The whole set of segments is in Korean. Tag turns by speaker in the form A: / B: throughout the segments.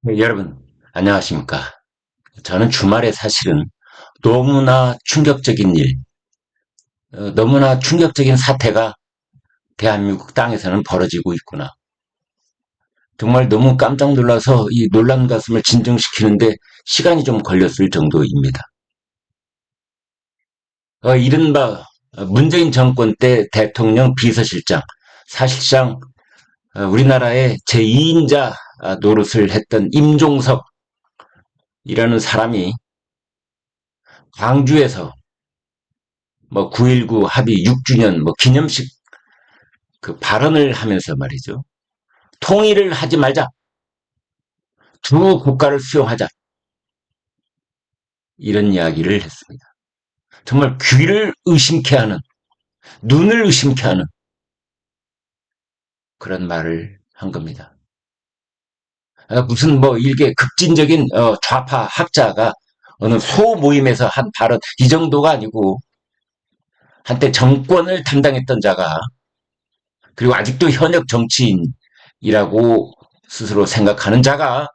A: 네, 여러분, 안녕하십니까. 저는 주말에 사실은 너무나 충격적인 일, 너무나 충격적인 사태가 대한민국 땅에서는 벌어지고 있구나. 정말 너무 깜짝 놀라서 이 놀란 가슴을 진정시키는데 시간이 좀 걸렸을 정도입니다. 이른바 문재인 정권 때 대통령 비서실장, 사실상 우리나라의 제2인자 노릇을 했던 임종석이라는 사람이 광주에서 뭐 9.19 합의 6주년 뭐 기념식 그 발언을 하면서 말이죠. 통일을 하지 말자. 두 국가를 수용하자. 이런 이야기를 했습니다. 정말 귀를 의심케 하는, 눈을 의심케 하는 그런 말을 한 겁니다. 무슨 뭐 일개 급진적인 좌파 학자가 어느 소모임에서 한 발언 이 정도가 아니고 한때 정권을 담당했던 자가 그리고 아직도 현역 정치인이라고 스스로 생각하는 자가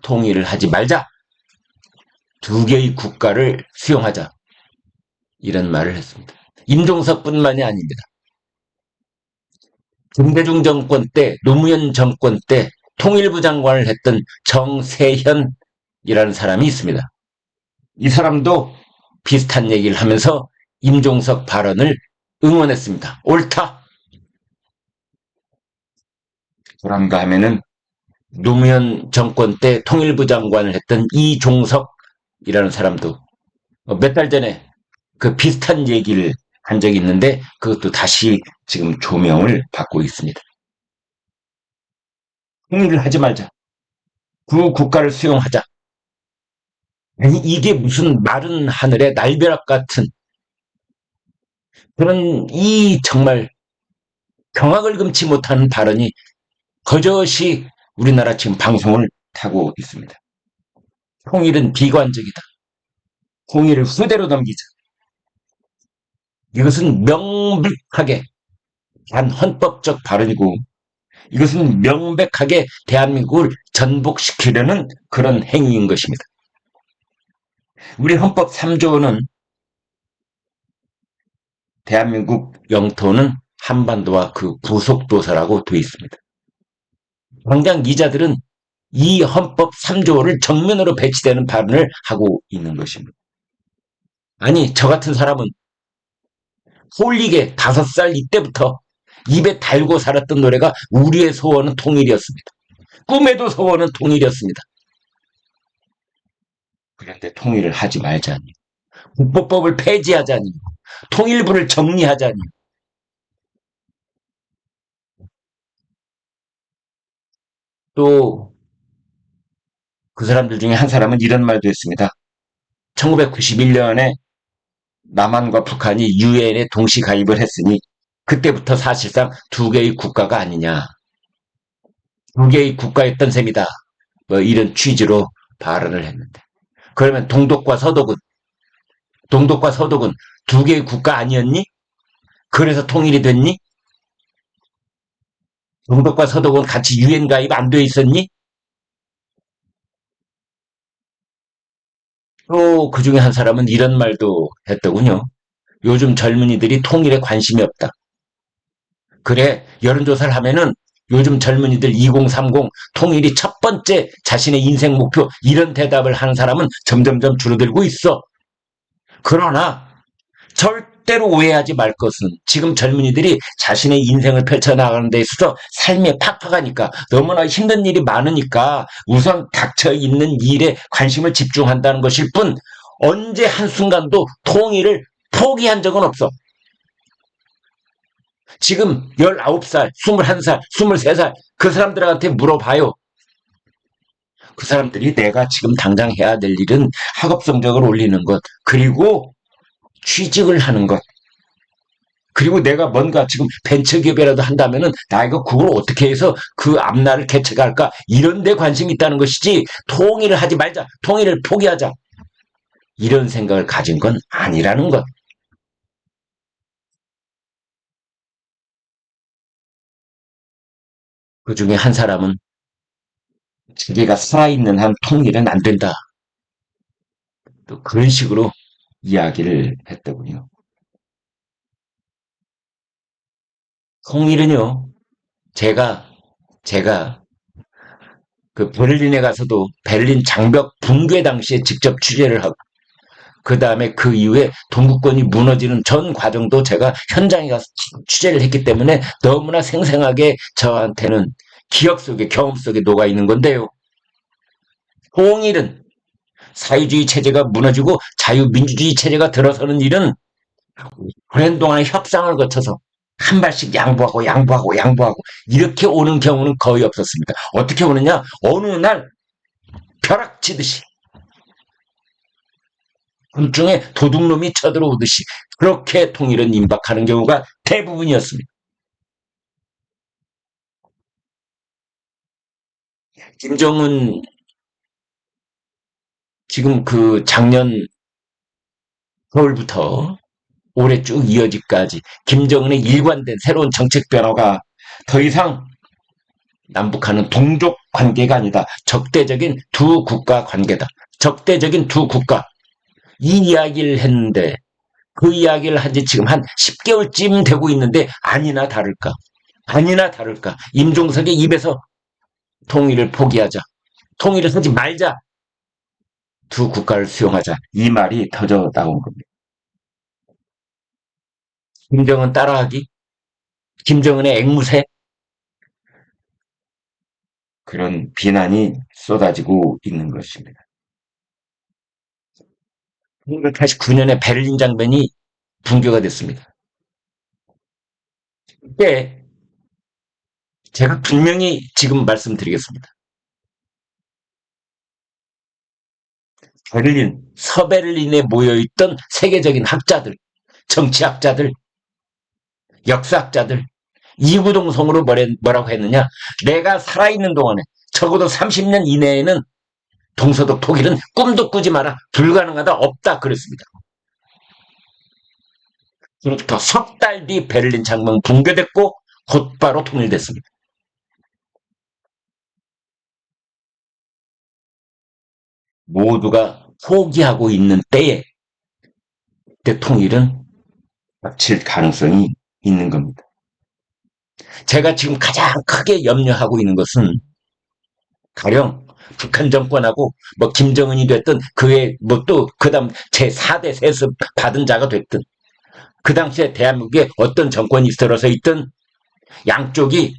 A: 통일을 하지 말자. 두 개의 국가를 수용하자. 이런 말을 했습니다. 임종석뿐만이 아닙니다. 김대중 정권 때, 노무현 정권 때 통일부 장관을 했던 정세현이라는 사람이 있습니다. 이 사람도 비슷한 얘기를 하면서 임종석 발언을 응원했습니다. 옳다. 그런가 하면은 노무현 정권 때 통일부 장관을 했던 이종석이라는 사람도 몇 달 전에 그 비슷한 얘기를 한 적이 있는데 그것도 다시 지금 조명을 받고 있습니다. 통일을 하지 말자. 그 국가를 수용하자. 아니, 이게 무슨 마른 하늘에 날벼락 같은 그런 이 정말 경악을 금치 못하는 발언이 거저시 우리나라 지금 방송을 타고 있습니다. 통일은 비관적이다. 통일을 후대로 넘기자. 이것은 명백하게 반헌법적 발언이고 이것은 명백하게 대한민국을 전복시키려는 그런 행위인 것입니다. 우리 헌법 3조는 대한민국 영토는 한반도와 그 부속도서라고 되어 있습니다. 당장 기자들은 이 헌법 3조를 정면으로 배치되는 발언을 하고 있는 것입니다. 아니, 저 같은 사람은 홀리게 5살 이때부터 입에 달고 살았던 노래가 우리의 소원은 통일이었습니다. 꿈에도 소원은 통일이었습니다. 그런데 통일을 하지 말자니, 국보법을 폐지하자니, 통일부를 정리하자니, 또 그 사람들 중에 한 사람은 이런 말도 했습니다. 1991년에 남한과 북한이 유엔에 동시 가입을 했으니 그때부터 사실상 두 개의 국가가 아니냐. 두 개의 국가였던 셈이다. 뭐 이런 취지로 발언을 했는데. 그러면 동독과 서독은 두 개의 국가 아니었니? 그래서 통일이 됐니? 동독과 서독은 같이 유엔 가입 안 돼 있었니? 또 그 중에 한 사람은 이런 말도 했더군요. 요즘 젊은이들이 통일에 관심이 없다. 그래, 여론조사를 하면은 요즘 젊은이들 2030 통일이 첫 번째 자신의 인생 목표 이런 대답을 하는 사람은 점점점 줄어들고 있어. 그러나 절대로 오해하지 말 것은 지금 젊은이들이 자신의 인생을 펼쳐나가는 데 있어서 삶에 팍팍하니까 너무나 힘든 일이 많으니까 우선 닥쳐 있는 일에 관심을 집중한다는 것일 뿐 언제 한순간도 통일을 포기한 적은 없어. 지금 19살, 21살, 23살 그 사람들한테 물어봐요. 그 사람들이 내가 지금 당장 해야 될 일은 학업 성적을 올리는 것, 그리고 취직을 하는 것, 그리고 내가 뭔가 지금 벤처기업이라도 한다면은 나 이거 그걸 어떻게 해서 그 앞날을 개척할까 이런 데 관심이 있다는 것이지 통일을 하지 말자, 통일을 포기하자 이런 생각을 가진 건 아니라는 것. 그 중에 한 사람은 자기가 살아있는 한 통일은 안 된다. 또 그런 식으로 이야기를 했더군요. 통일은요, 제가, 제가 그 베를린에 가서도 베를린 장벽 붕괴 당시에 직접 취재를 하고, 그 다음에 그 이후에 동구권이 무너지는 전 과정도 제가 현장에 가서 취재를 했기 때문에 너무나 생생하게 저한테는 기억 속에, 경험 속에 녹아 있는 건데요. 통일은 사회주의 체제가 무너지고 자유민주주의 체제가 들어서는 일은 오랜 동안의 협상을 거쳐서 한 발씩 양보하고 양보하고 양보하고 이렇게 오는 경우는 거의 없었습니다. 어떻게 오느냐? 어느 날 벼락치듯이 군중에 도둑놈이 쳐들어오듯이 그렇게 통일은 임박하는 경우가 대부분이었습니다. 김정은 지금 그 작년 겨울부터 올해 쭉 이어지까지 김정은의 일관된 새로운 정책 변화가 더 이상 남북한은 동족 관계가 아니다. 적대적인 두 국가 관계다. 적대적인 두 국가. 이 이야기를 했는데 그 이야기를 한 지 지금 한 10개월쯤 되고 있는데 아니나 다를까. 아니나 다를까. 임종석의 입에서 통일을 포기하자. 통일을 하지 말자. 두 국가를 수용하자. 이 말이 터져 나온 겁니다. 김정은 따라하기? 김정은의 앵무새? 그런 비난이 쏟아지고 있는 것입니다. 1989년에 베를린 장벽이 붕괴가 됐습니다. 그때 제가 분명히 지금 말씀드리겠습니다. 베를린, 서베를린에 모여있던 세계적인 학자들, 정치학자들, 역사학자들, 이구동성으로 뭐라고 했느냐? 내가 살아있는 동안에 적어도 30년 이내에는 동서독 독일은 꿈도 꾸지 마라. 불가능하다. 없다. 그랬습니다. 그로부터 석 달 뒤 베를린 장벽 붕괴됐고 곧바로 통일됐습니다. 모두가 포기하고 있는 때에 통일은 닥칠 가능성이 있는 겁니다. 제가 지금 가장 크게 염려하고 있는 것은 가령 북한 정권하고 뭐 김정은이 됐든 그의 뭐 또 그다음 제4대 세습 받은 자가 됐든 그 당시에 대한민국에 어떤 정권이 들어서 있든 양쪽이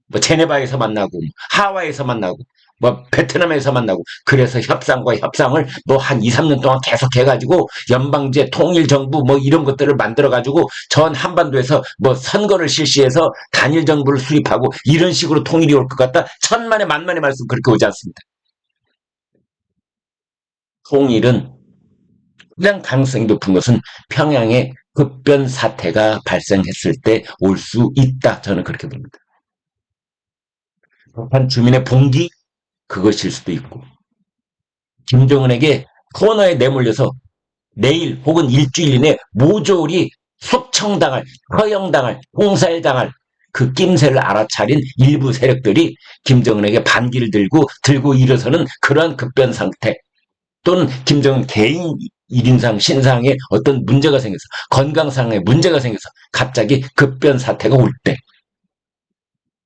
A: 뭐 제네바에서 만나고 하와이에서 만나고 뭐 베트남에서 만나고 그래서 협상과 협상을 뭐 한 2, 3년 동안 계속 해가지고 연방제 통일정부 뭐 이런 것들을 만들어가지고 전 한반도에서 뭐 선거를 실시해서 단일 정부를 수립하고 이런 식으로 통일이 올 것 같다. 천만에 만만의 말씀 그렇게 오지 않습니다. 통일은 가장 가능성이 높은 것은 평양에 급변 사태가 발생했을 때 올 수 있다. 저는 그렇게 봅니다. 북한 주민의 봉기 그것일 수도 있고 김정은에게 코너에 내몰려서 내일 혹은 일주일 이내 모조리 숙청당할, 허영당할, 홍살당할 그 낌새를 알아차린 일부 세력들이 김정은에게 반기를 들고 일어서는 그러한 급변 상태 또는 김정은 개인 일인상 신상에 어떤 문제가 생겨서 건강상의 문제가 생겨서 갑자기 급변 사태가 올 때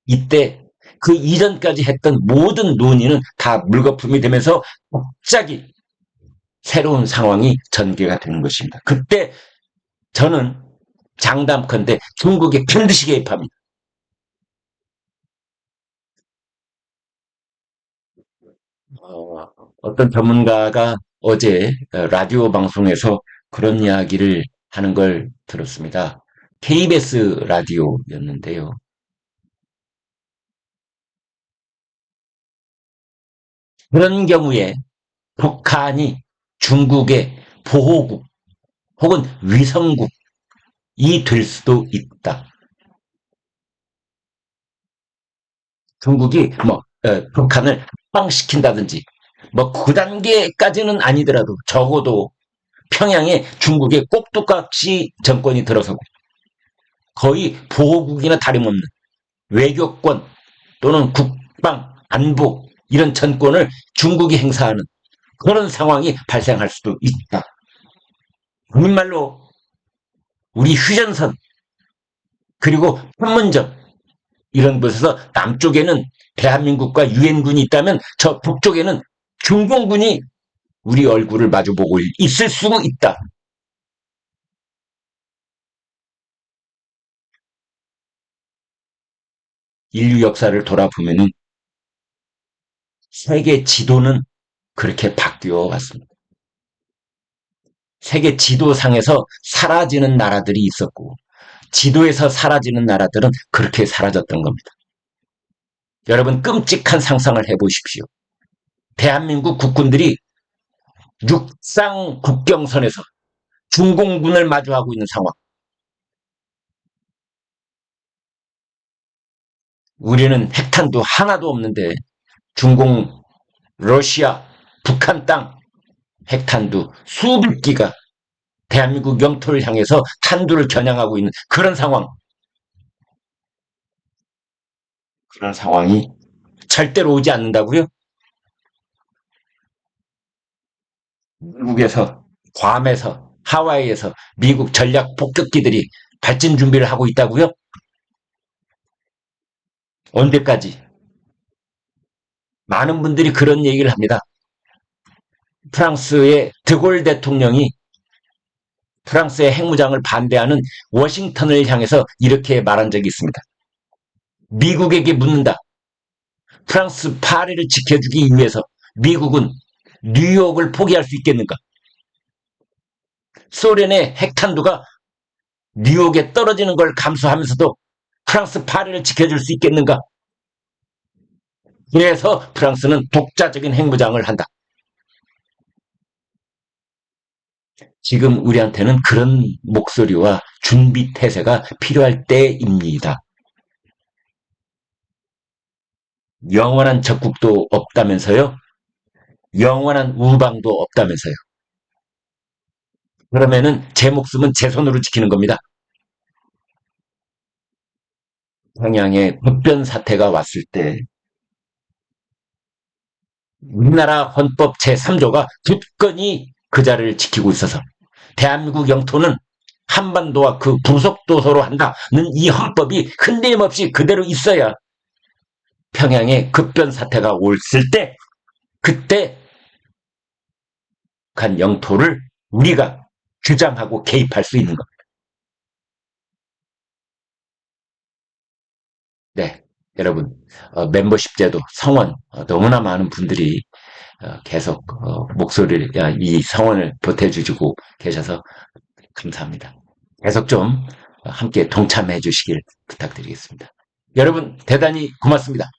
A: 이때 그 이전까지 했던 모든 논의는 다 물거품이 되면서 갑자기 새로운 상황이 전개가 되는 것입니다. 그때 저는 장담컨대 중국이 반드시 개입합니다. 어떤 전문가가 어제 라디오 방송에서 그런 이야기를 하는 걸 들었습니다. KBS 라디오였는데요. 그런 경우에 북한이 중국의 보호국 혹은 위성국이 될 수도 있다. 중국이 뭐 북한을 합방시킨다든지 뭐 그 단계까지는 아니더라도 적어도 평양에 중국의 꼭두각시 정권이 들어서고 거의 보호국이나 다름없는 외교권 또는 국방, 안보 이런 전권을 중국이 행사하는 그런 상황이 발생할 수도 있다. 우리말로 우리 휴전선 그리고 판문점 이런 곳에서 남쪽에는 대한민국과 유엔군이 있다면 저 북쪽에는 중공군이 우리 얼굴을 마주보고 있을 수 있다. 인류 역사를 돌아보면은 세계 지도는 그렇게 바뀌어 왔습니다. 세계 지도상에서 사라지는 나라들이 있었고 지도에서 사라지는 나라들은 그렇게 사라졌던 겁니다. 여러분 끔찍한 상상을 해보십시오. 대한민국 국군들이 육상 국경선에서 중공군을 마주하고 있는 상황. 우리는 핵탄두 하나도 없는데 중공, 러시아, 북한 땅 핵탄두 수백 기가 대한민국 영토를 향해서 탄두를 겨냥하고 있는 그런 상황. 그런 상황이 절대로 오지 않는다고요? 미국에서, 괌에서, 하와이에서 미국 전략 폭격기들이 발진 준비를 하고 있다고요? 언제까지? 많은 분들이 그런 얘기를 합니다. 프랑스의 드골 대통령이 프랑스의 핵무장을 반대하는 워싱턴을 향해서 이렇게 말한 적이 있습니다. 미국에게 묻는다. 프랑스 파리를 지켜주기 위해서 미국은 뉴욕을 포기할 수 있겠는가? 소련의 핵탄두가 뉴욕에 떨어지는 걸 감수하면서도 프랑스 파리를 지켜줄 수 있겠는가? 그래서 프랑스는 독자적인 핵무장을 한다. 지금 우리한테는 그런 목소리와 준비 태세가 필요할 때입니다. 영원한 적국도 없다면서요? 영원한 우방도 없다면서요? 그러면은 제 목숨은 제 손으로 지키는 겁니다. 평양에 법변 사태가 왔을 때 우리나라 헌법 제3조가 굳건히 그 자리를 지키고 있어서 대한민국 영토는 한반도와 그 부속도서로 한다는 이 헌법이 흔들림없이 그대로 있어야 평양에 급변 사태가 올을 때 그때 간 영토를 우리가 주장하고 개입할 수 있는 겁니다. 네, 여러분 멤버십 제도 성원 너무나 많은 분들이 계속 목소리를 이 성원을 보태주시고 계셔서 감사합니다. 계속 좀 함께 동참해 주시길 부탁드리겠습니다. 여러분 대단히 고맙습니다.